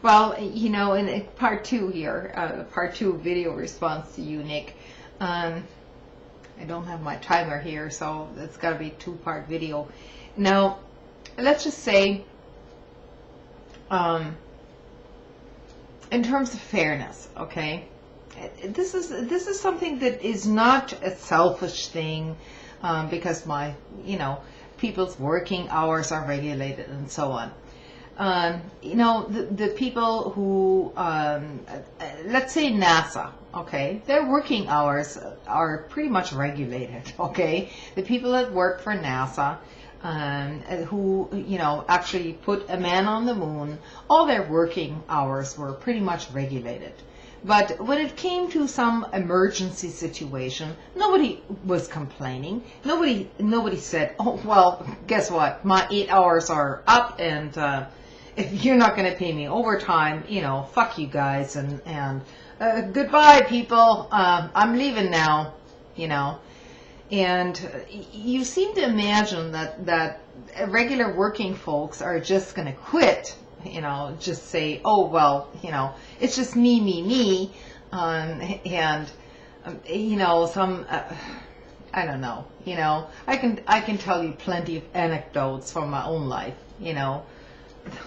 Well, in part two here, part two video response to you, Nick. I don't have my timer here, so it's got to be a two-part video. Now, let's just say, in terms of fairness, okay, this is something that is not a selfish thing, because people's working hours are regulated and so on. The people who, let's say NASA, okay, their working hours are pretty much regulated, okay? The people that work for NASA, who, actually put a man on the moon, all their working hours were pretty much regulated. But when it came to some emergency situation, nobody was complaining. Nobody said, oh, well, guess what? My 8 hours are up, and if you're not going to pay me overtime, fuck you guys, and goodbye, people. I'm leaving now, And you seem to imagine that regular working folks are just going to quit, just say, oh, well, it's just me, and some, I don't know, I can tell you plenty of anecdotes from my own life,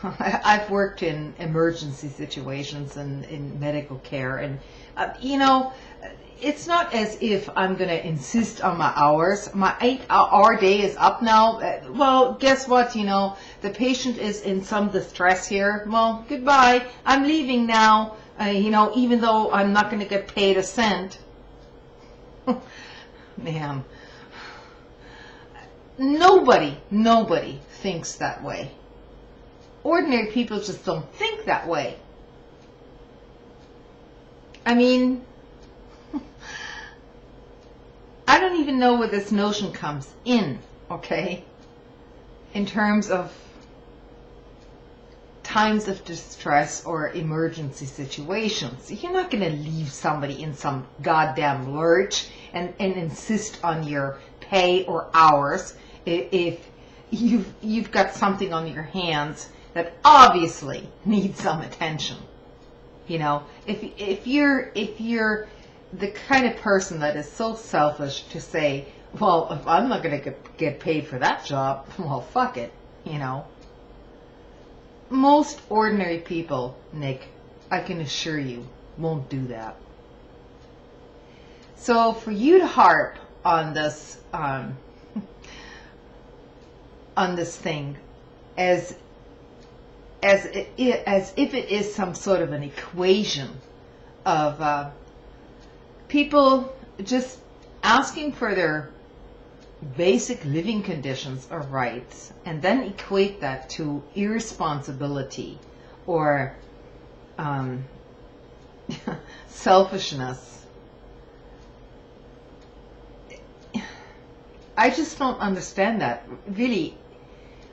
I've worked in emergency situations and in medical care, and it's not as if I'm going to insist on my hours. My 8-hour day is up now. Well, guess what? The patient is in some distress here. Well, goodbye. I'm leaving now. Even though I'm not going to get paid a cent. Man, nobody thinks that way. Ordinary people just don't think that way. I mean, I don't even know where this notion comes in, okay? In terms of times of distress or emergency situations. You're not going to leave somebody in some goddamn lurch and insist on your pay or hours if you've got something on your hands that obviously needs some attention. If you're the kind of person that is so selfish to say, well, if I'm not going to get paid for that job, well, fuck it, Most ordinary people, Nick, I can assure you, won't do that. So for you to harp on this thing as if it is some sort of an equation of people just asking for their basic living conditions or rights, and then equate that to irresponsibility or selfishness. I just don't understand that. Really,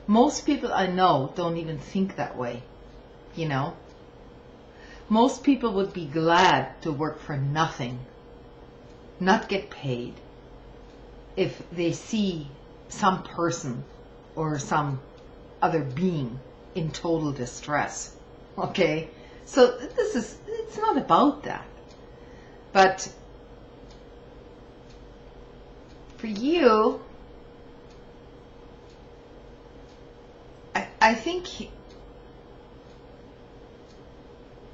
most people I know don't even think that way, Most people would be glad to work for nothing, not get paid, if they see some person or some other being in total distress. Okay? So it's not about that. But for you, I think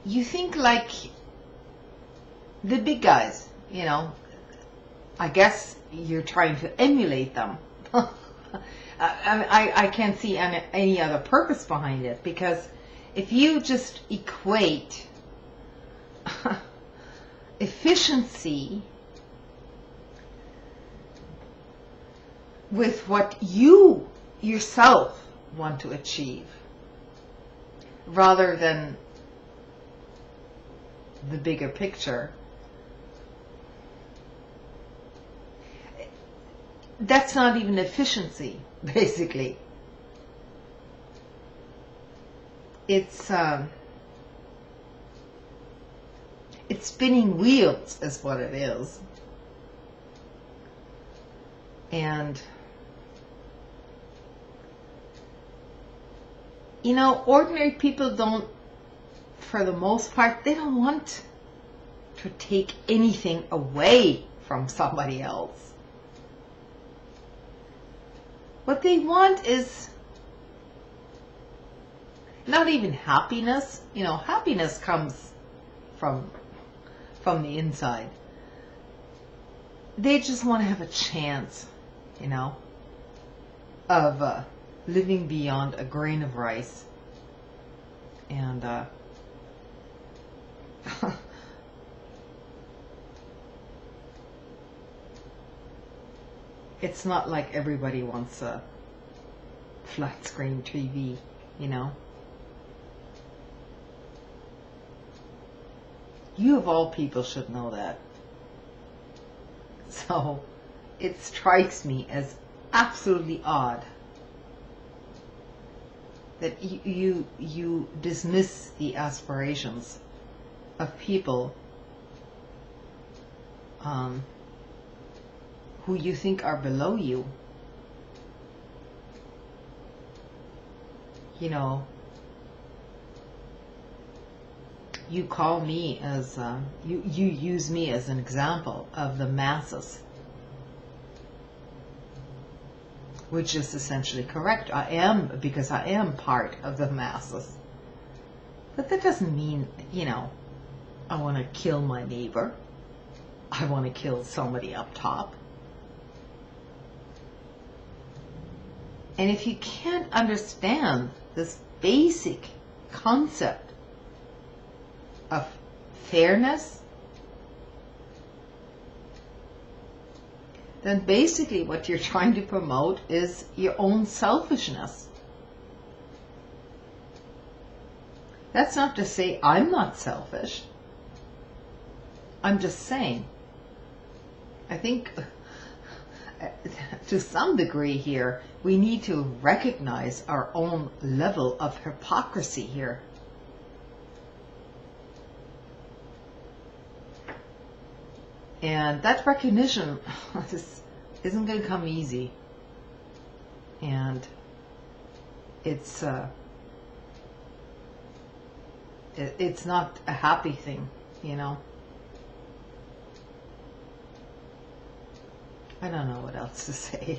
you think like the big guys, I guess you're trying to emulate them. I can't see any other purpose behind it, because if you just equate efficiency with what you yourself want to achieve, rather than the bigger picture, that's not even efficiency, basically. It's spinning wheels is what it is. And ordinary people don't for the most part, they don't want to take anything away from somebody else. What they want is not even happiness. You know, happiness comes from the inside. They just want to have a chance, you know, of living beyond a grain of rice. And it's not like everybody wants a flat screen TV, you know. You of all people should know that. So it strikes me as absolutely odd that you dismiss the aspirations of people who you think are below you. You know, you call me as you use me as an example of the masses, which is essentially correct. I am, because I am part of the masses. But that doesn't mean, you know, I want to kill my neighbor. I want to kill somebody up top. And if you can't understand this basic concept of fairness, then basically what you're trying to promote is your own selfishness. That's not to say I'm not selfish. I'm just saying, I think to some degree here, we need to recognize our own level of hypocrisy here. And that recognition isn't going to come easy. And it's not a happy thing, you know. I don't know what else to say.